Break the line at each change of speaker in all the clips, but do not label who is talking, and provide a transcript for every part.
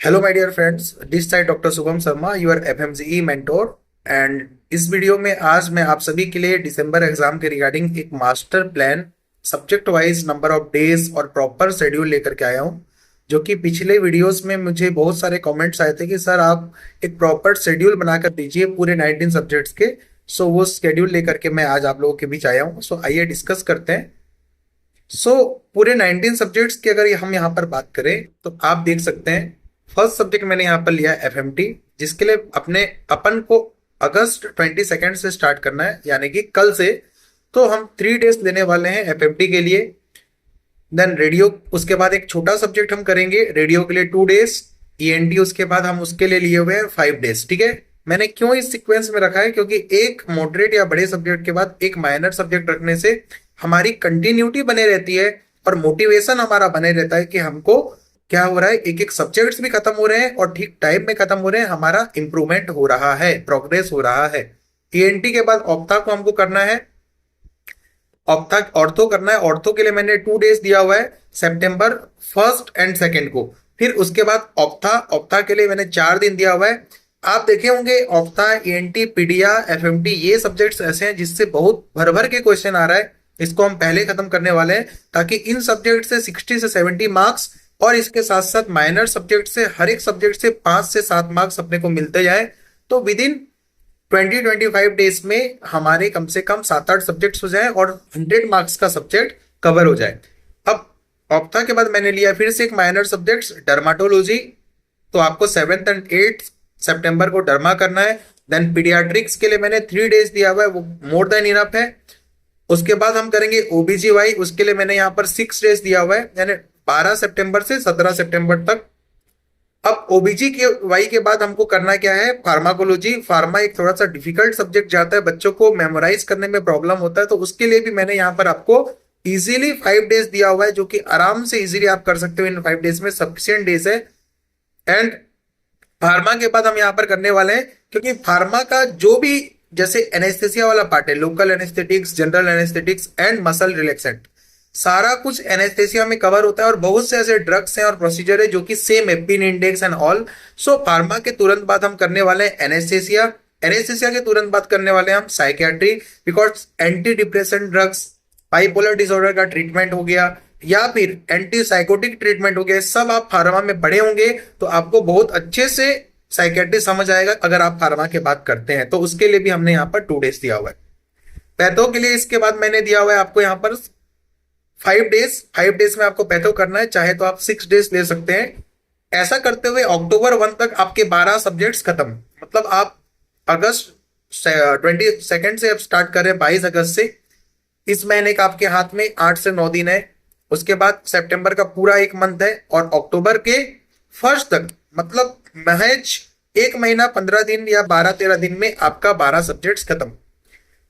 Hello my dear friends, this side doctor Shubham Sharma, your FMGE mentor. And इस video में आज मैं आप सभी के लिए दिसंबर एग्जाम के रिगार्डिंग एक master plan, subject wise number of days और प्रॉपर शेड्यूल लेकर के आया हूं। जो कि पिछले वीडियोस में मुझे बहुत सारे कमेंट्स आए थे कि सर आप एक प्रॉपर शेड्यूल बनाकर दीजिए पूरे 19 सब्जेक्ट्स के। सो वो शेड्यूल लेकर के मैं आज आप लोगों के बीच आया हूँ। सो आइए डिस्कस करते हैं। पूरे 19 सब्जेक्ट्स की अगर हम यहाँ पर बात करें तो आप देख सकते हैं, फर्स्ट सब्जेक्ट मैंने यहाँ पर लिया है एफएमटी, जिसके लिए अपन को अगस्त 22 से स्टार्ट करना है, यानी कि कल से। तो हम 3 डेज लेने वाले हैं एफएमटी के लिए। देन रेडियो, उसके बाद एक छोटा सब्जेक्ट हम करेंगे रेडियो के लिए 2 डेज। ईएनटी उसके बाद हम उसके लिए लिए हुए हैं 5 डेज। ठीक है, मैंने क्यों इस सीक्वेंस में रखा है, क्योंकि एक मॉडरेट या बड़े सब्जेक्ट के बाद एक माइनर सब्जेक्ट रखने से हमारी कंटिन्यूटी बने रहती है और मोटिवेशन हमारा बने रहता है कि हमको क्या हो रहा है, एक एक सब्जेक्ट्स भी खत्म हो रहे हैं और ठीक टाइम में खत्म हो रहे हैं, हमारा इंप्रूवमेंट हो रहा है, प्रोग्रेस हो रहा है। ईएनटी के बाद ऑप्था को हमको करना है, ऑप्था ऑर्थो करना है। ऑर्थो के लिए मैंने 2 डेज दिया हुआ है, सितंबर 1 एंड 2 को। फिर उसके बाद ऑप्था, ऑप्था के लिए मैंने 4 दिन दिया हुआ है। आप देखे होंगे ऑप्था, ईएनटी, पीडिया, एफएमटी, ये सब्जेक्ट्स ऐसे हैं जिससे बहुत भर भर के क्वेश्चन आ रहा है। इसको हम पहले खत्म करने वाले हैं ताकि इन सब्जेक्ट से 60 से 70 मार्क्स और इसके साथ साथ माइनर सब्जेक्ट से हर एक सब्जेक्ट से 5 से 7 मार्क्स अपने को मिलते जाए। तो विद इन 20-25 डेज में हमारे कम से कम 7-8 सब्जेक्ट्स हो जाए और 100 मार्क्स का सब्जेक्ट कवर हो जाए। अब ऑप्था के बाद मैंने लिया फिर से एक माइनर सब्जेक्ट्स डर्माटोलॉजी। तो आपको 7th और 8th सितंबर को डर्मा करना है। देन पीडियाट्रिक्स के लिए मैंने 3 डेज दिया हुआ है, वो मोर देन इनफ है। उसके बाद हम करेंगे ओबीजीवाई, उसके लिए मैंने यहाँ पर 6 डेज दिया हुआ है, यानी 12 सितंबर से 17 सितंबर तक। अब ओबीजी के वाई के बाद हमको करना क्या है, फार्माकोलॉजी। फार्मा एक थोड़ा सा डिफिकल्ट सब्जेक्ट जाता है, बच्चों को मेमोराइज करने में प्रॉब्लम होता है, तो उसके लिए भी मैंने यहाँ पर आपको इजीली 5 डेज दिया हुआ है, जो कि आराम से इजीली आप कर सकते हो। इन 5 डेज में सफिशियंट डेज है। एंड फार्मा के बाद हम यहाँ पर करने वाले हैं, क्योंकि फार्मा का जो भी जैसे एनेस्थेसिया वाला पार्ट है, local anaesthetics, general anaesthetics and muscle relaxant, सारा कुछ एनेस्थेसिया में कवर होता है। और बहुत से ऐसे ड्रग्स हैं और प्रोसीजर है जो कि सेम है, pin index and all. So pharma के तुरंत बाद हम करने वाले हैं एनेस्थेसिया। एनेस्थेसिया के तुरंत बाद करने वाले हैं हम psychiatry, because anti depression drugs, bipolar disorder का ट्रीटमेंट हो गया या फिर एंटी साइकोटिक ट्रीटमेंट हो गया, सब आप फार्मा में पढ़े होंगे तो आपको बहुत अच्छे से साइकियाट्री समझ आएगा अगर आप फार्मा की बात करते हैं। तो उसके लिए भी हमने यहाँ पर 2 डेज दिया हुआ है। पैथो के लिए इसके बाद मैंने दिया हुआ है आपको यहाँ पर 5 डेज। 5 डेज में आपको पैथो करना है, चाहे तो आप 6 डेज ले सकते हैं। ऐसा करते हुए अक्टूबर 1 तक आपके 12 सब्जेक्ट्स खत्म। मतलब आप अगस्त 22 से अब स्टार्ट कर रहे हैं, 22 अगस्त से। इस महीने का आपके हाथ में 8 से 9 दिन है। उसके बाद सितंबर का पूरा एक मंथ है और अक्टूबर के फर्स्ट तक, मतलब महज 1 महीना 15 दिन या 12-13 दिन में आपका 12 सब्जेक्ट्स खत्म।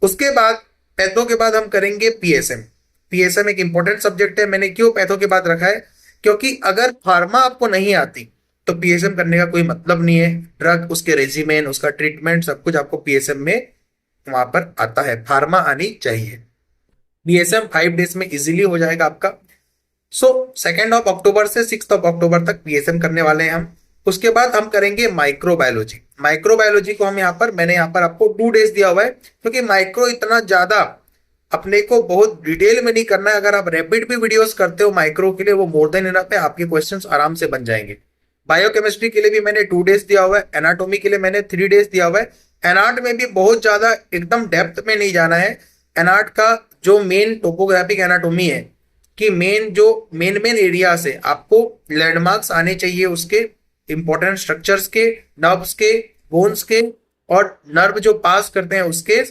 उसके बाद पैथो के बाद हम करेंगे पीएसएम। पीएसएम एक इंपॉर्टेंट सब्जेक्ट है। मैंने क्यों पैथो के बाद रखा है, क्योंकि अगर फार्मा आपको नहीं आती तो पीएसएम करने का कोई मतलब नहीं है। ड्रग, उसके रेजिमेन, उसका ट्रीटमेंट, सब कुछ आपको पीएसएम में वहां पर आता है, फार्मा आनी चाहिए। पीएसएम 5 डेज में इजीली हो जाएगा आपका। सो 2 अक्टूबर से 6 अक्टूबर तक पीएसएम करने वाले हैं हम। उसके बाद हम करेंगे माइक्रोबायोलॉजी। माइक्रोबायोलॉजी को हम यहाँ पर, मैंने यहाँ पर आपको 2 डेज दिया हुआ है, क्योंकि माइक्रो इतना ज्यादा अपने को बहुत डिटेल में नहीं करना है। अगर आप रैपिड भी वीडियोस करते हो माइक्रो के लिए, वो मोर देन इनफ है, आपके क्वेश्चंस आराम से बन जाएंगे। बायोकेमिस्ट्री के लिए भी मैंने 2 डेज दिया हुआ है। एनाटोमी के लिए मैंने 3 डेज दिया हुआ है। एनाट में भी बहुत ज्यादा एकदम डेप्थ में नहीं जाना है। एनाट का जो मेन टोपोग्राफिक एनाटोमी है, कि मेन एरिया से आपको लैंडमार्क्स आने चाहिए, उसके इंपॉर्टेंट स्ट्रक्चर्स के, नर्व्स के, बोन्स के और नर्व जो पास करते हैं उसके।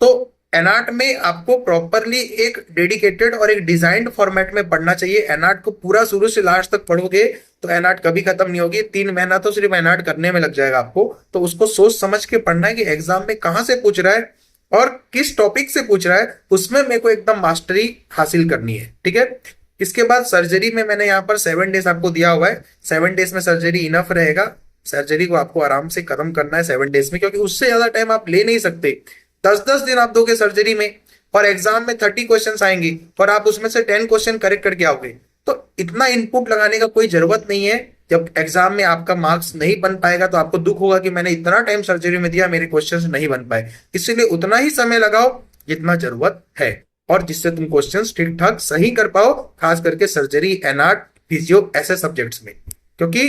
तो एनाट में आपको प्रॉपरली एक डेडिकेटेड और एक डिजाइंड फॉर्मेट में पढ़ना चाहिए। एनाट को पूरा शुरू से लास्ट तक पढ़ोगे तो एनाट कभी खत्म नहीं होगी। 3 महीना तो सिर्फ एनाट करने में लग जाएगा आपको। तो उसको सोच समझ के पढ़ना है कि एग्जाम में कहाँ से पूछ रहा है और किस टॉपिक से पूछ रहा है, उसमें मेरे को एकदम मास्टरी हासिल करनी है। ठीक है, इसके बाद सर्जरी में मैंने यहाँ पर 7 डेज आपको दिया हुआ है। 7 डेज में सर्जरी इनफ रहेगा। सर्जरी को आपको आराम से खत्म करना है 7 डेज में, क्योंकि उससे ज्यादा टाइम आप ले नहीं सकते। 10-10 दिन आप दोगे सर्जरी में और एग्जाम में 30 क्वेश्चन आएंगे और आप उसमें से 10 क्वेश्चन करेक्ट करके आओगे, तो इतना इनपुट लगाने का कोई जरूरत नहीं है। जब एग्जाम में आपका मार्क्स नहीं बन पाएगा तो आपको दुख होगा कि मैंने इतना टाइम सर्जरी में दिया, मेरे क्वेश्चंस नहीं बन पाए। इसीलिए उतना ही समय लगाओ जितना जरूरत है, और जिससे तुम क्वेश्चंस ठीक ठाक सही कर पाओ, खास करके सर्जरी, एनआर्ट, फिजियो ऐसे सब्जेक्ट्स में, क्योंकि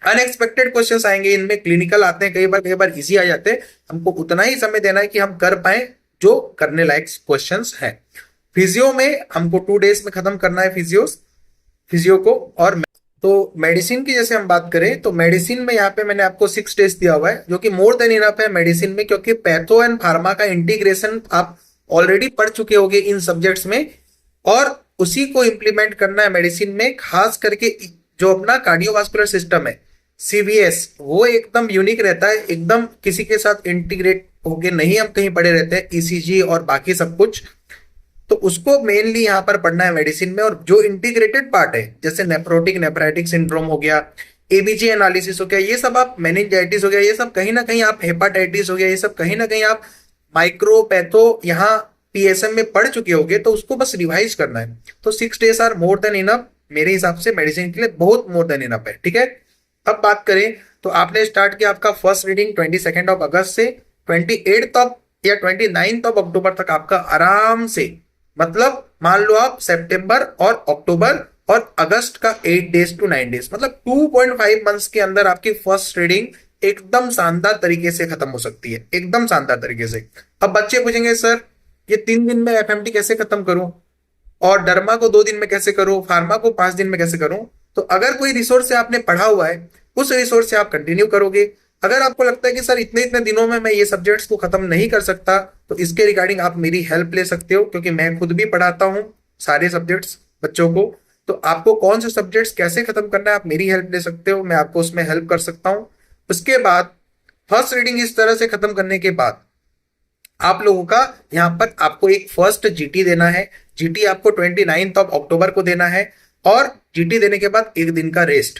अनएक्सपेक्टेड क्वेश्चंस आएंगे इनमें, क्लिनिकल आते हैं कई बार इजी आ जाते हैं। हमको उतना ही समय देना है कि हम कर पाए जो करने लायक क्वेश्चंस हैं। फिजियो में हमको 2 डेज में खत्म करना है फिजियो को। और तो मेडिसिन की जैसे हम बात करें तो मेडिसिन में यहाँ पे मैंने आपको 6 डेज दिया हुआ है, जो कि मोर देन इनफ है मेडिसिन में, क्योंकि पैथो एंड फार्मा का इंटीग्रेशन आप ऑलरेडी पढ़ चुके होंगे इन सब्जेक्ट्स में, और उसी को इंप्लीमेंट करना है मेडिसिन में। खास करके जो अपना कार्डियोवास्कुलर सिस्टम है सीवीएस, वो एकदम यूनिक रहता है, एकदम किसी के साथ इंटीग्रेट होके नहीं हम कहीं पड़े रहते हैं, ईसीजी और बाकी सब कुछ। तो उसको मेनली यहाँ पर पढ़ना है मेडिसिन में। और जो इंटीग्रेटेड पार्ट है जैसे नेफ्रोटिक नेफ्राइटिक सिंड्रोम हो गया, एबीजी एनालिसिस हो गया, ये सब आप, मेनिंजाइटिस हो गया, ये सब कहीं ना कहीं आप, हेपाटाइटिस हो गया, ये सब कहीं ना कहीं आप माइक्रोपैथो यहाँ पीएसएम में पढ़ चुके होगे, तो उसको बस रिवाइज करना है। तो 6 days are more than enough मेरे हिसाब से, मेडिसिन के लिए बहुत मोर देन इनफ है, ठीक है। अब बात करें तो आपने स्टार्ट किया, आपका फर्स्ट रीडिंग 22 अगस्त से 28 या 29 अक्टूबर तक आपका आराम से, मतलब मान लो आप सितंबर और अक्टूबर और अगस्त का 8 डेज to 9 डेज, मतलब 2.5 मंथ्स के अंदर आपकी फर्स्ट रीडिंग एकदम शानदार तरीके से खत्म हो सकती है, एकदम शानदार तरीके से। अब बच्चे पूछेंगे सर ये 3 दिन में एफएमटी कैसे खत्म करूं, और डर्मा को 2 दिन में कैसे करूं, फार्मा को 5 दिन में कैसे करूं। तो अगर कोई रिसोर्स से आपने पढ़ा हुआ है उस रिसोर्स से आप कंटिन्यू करोगे। अगर आपको लगता है कि सर इतने इतने दिनों में मैं ये सब्जेक्ट्स को खत्म नहीं कर सकता, तो इसके रिगार्डिंग आप मेरी हेल्प ले सकते हो, क्योंकि मैं खुद भी पढ़ाता हूँ सारे सब्जेक्ट्स बच्चों को। तो आपको कौन से सब्जेक्ट्स कैसे खत्म करना है आप मेरी हेल्प ले सकते हो, मैं आपको उसमें हेल्प कर सकता हूँ। उसके बाद फर्स्ट रीडिंग इस तरह से खत्म करने के बाद आप लोगों का यहाँ पर आपको एक फर्स्ट जीटी देना है। जीटी आपको 29 अक्टूबर को देना है, और जीटी देने के बाद एक दिन का रेस्ट,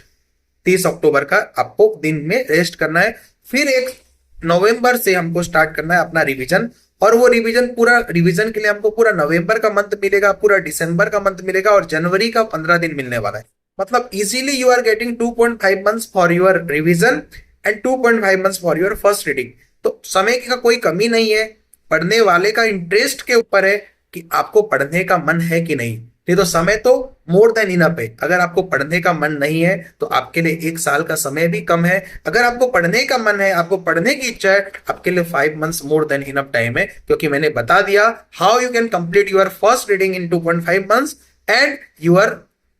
30 अक्टूबर का आपको दिन में रेस्ट करना है। फिर 1 नवंबर से हमको स्टार्ट करना है अपना रिवीजन, और वो रिवीजन, पूरा रिवीजन के लिए हमको पूरा नवंबर का मंथ मिलेगा, पूरा दिसंबर का मंथ मिलेगा, और जनवरी का 15 दिन मिलने वाला है। मतलब easily you are getting 2.5 months for your revision and 2.5 months for your first reading. तो समय का कोई कमी नहीं है, पढ़ने वाले का इंटरेस्ट के ऊपर है कि आपको पढ़ने का मन है कि नहीं। नहीं तो समय तो मोर देन इनफ है। अगर आपको पढ़ने का मन नहीं है तो आपके लिए 1 साल का समय भी कम है। अगर आपको पढ़ने का मन है, आपको पढ़ने की इच्छा है, आपके लिए 5 months more than enough time है, क्योंकि मैंने बता दिया how you can complete your first reading in 2.5 months and your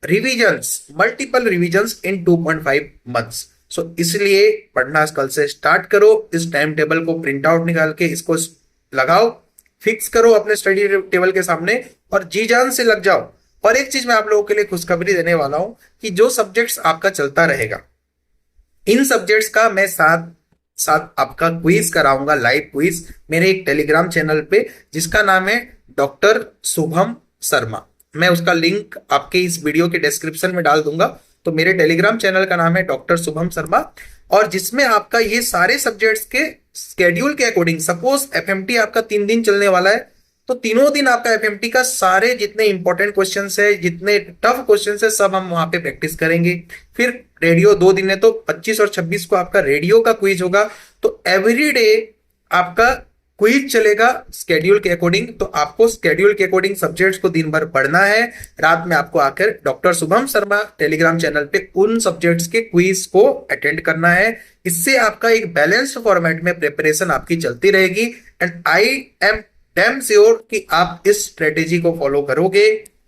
revisions, multiple revisions in 2.5 months. So इसलिए पढ़ना कल से स्टार्ट करो। इस टाइम टेबल को प्रिंट आउट निकाल के इसको लगाओ, फिक्स करो अपने स्टडी टेबल के सामने और जी जान से लग जाओ। और एक चीज मैं आप लोगों के लिए खुशखबरी देने वाला हूं कि जो सब्जेक्ट्स आपका चलता रहेगा, इन सब्जेक्ट्स का मैं साथ साथ आपका क्विज कराऊंगा, लाइव क्विज मेरे एक टेलीग्राम चैनल पे, जिसका नाम है डॉक्टर शुभम शर्मा। मैं उसका लिंक आपके इस वीडियो के डिस्क्रिप्शन में डाल दूंगा। तो मेरे टेलीग्राम चैनल का नाम है डॉक्टर शुभम शर्मा, और जिसमें आपका ये सारे सब्जेक्ट्स के स्केड्यूल के अकॉर्डिंग, सपोज एफएमटी आपका 3 दिन चलने वाला है, तो तीनों दिन आपका एफएमटी का सारे जितने इंपॉर्टेंट क्वेश्चंस है, जितने टफ क्वेश्चंस है, सब हम वहां पे प्रैक्टिस करेंगे। फिर रेडियो 2 दिन है, तो 25 और 26 को आपका रेडियो का क्विज होगा। तो एवरी डे आपका क्विज चलेगा स्केड्यूल के अकॉर्डिंग। तो आपको स्केड्यूल के अकॉर्डिंग सब्जेक्ट्स को दिन भर पढ़ना है, रात में आपको आकर doctor Shubham Sharma Telegram channel पे उन सब्जेक्ट्स के क्विज को अटेंड करना है। इससे आपका एक बैलेंस्ड फॉर्मेट में प्रिपरेशन आपकी चलती रहेगी, and I am damn sure कि आप इस स्ट्रेटेजी को फॉलो करोगे।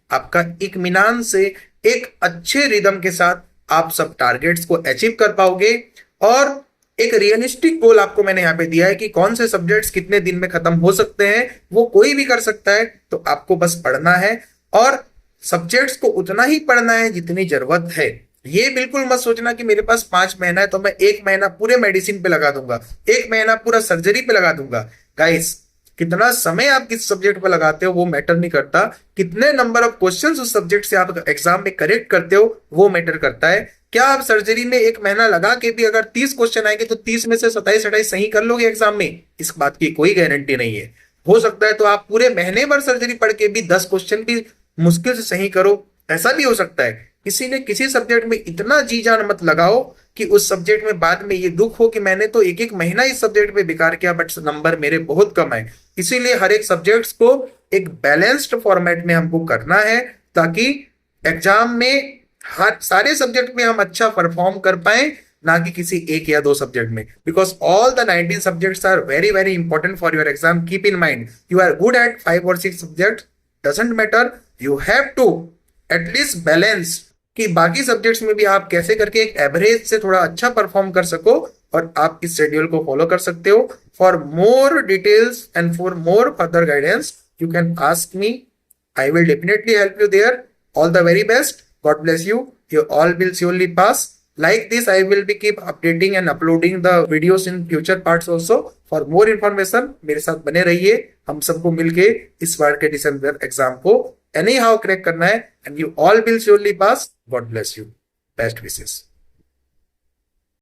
आपका इत्मीनान से एक अच्छे रिदम के साथ आप सब टारगेट्स को अचीव कर पाओगे। और एक रियलिस्टिक गोल आपको मैंने यहाँ पे दिया है कि कौन से सब्जेक्ट्स कितने दिन में खत्म हो सकते हैं, वो कोई भी कर सकता है। तो आपको बस पढ़ना है, और सब्जेक्ट्स को उतना ही पढ़ना है जितनी जरूरत है। ये बिल्कुल मत सोचना कि मेरे पास 5 महीना है तो मैं 1 महीना पूरे मेडिसिन पे लगा दूंगा, 1 महीना पूरा सर्जरी पे लगा दूंगा। गाइस, कितना समय आप किस सब्जेक्ट पर लगाते हो वो मैटर नहीं करता, कितने नंबर ऑफ क्वेश्चंस उस सब्जेक्ट से आप एग्जाम में करेक्ट करते हो वो मैटर करता है। क्या आप सर्जरी में 1 महीना लगा के भी अगर 30 क्वेश्चन आएंगे तो 30 में से 27-28 सही कर लोगे एग्जाम में? इस बात की कोई गारंटी नहीं है। हो सकता है तो आप पूरे महीने भर सर्जरी पढ़ के भी 10 क्वेश्चन भी मुश्किल से सही करो, ऐसा भी हो सकता है। किसी ने किसी सब्जेक्ट में इतना जी जान मत लगाओ कि उस सब्जेक्ट में बाद में ये दुख हो कि मैंने तो एक एक महीना इस सब्जेक्ट में बेकार किया बट नंबर मेरे बहुत कम आए। इसीलिए हर एक सब्जेक्ट्स को एक बैलेंस्ड फॉर्मेट में हमको करना है ताकि एग्जाम में हर सारे सब्जेक्ट में हम अच्छा परफॉर्म कर पाए, ना कि किसी एक या दो सब्जेक्ट में। Because all the 19 subjects are very very important for your exam. Keep in mind you are good at 5 और 6 subject, doesn't matter, you have to at least balance कि बाकी सब्जेक्ट्स में भी आप कैसे करके एक एवरेज से थोड़ा अच्छा परफॉर्म कर सको और आप इस शेड्यूल को फॉलो कर सकते हो। For more details and for more further guidance you can ask me. I will definitely help you there. All the very best. God bless you. You all will surely pass. Like this, I will be keep updating and uploading the videos in future parts also. For more information, मेरे साथ बने रहिए। हम सबको मिलके इस बार के दिसंबर exam को anyhow क्रैक करना है and you all will surely pass. God bless you. Best wishes.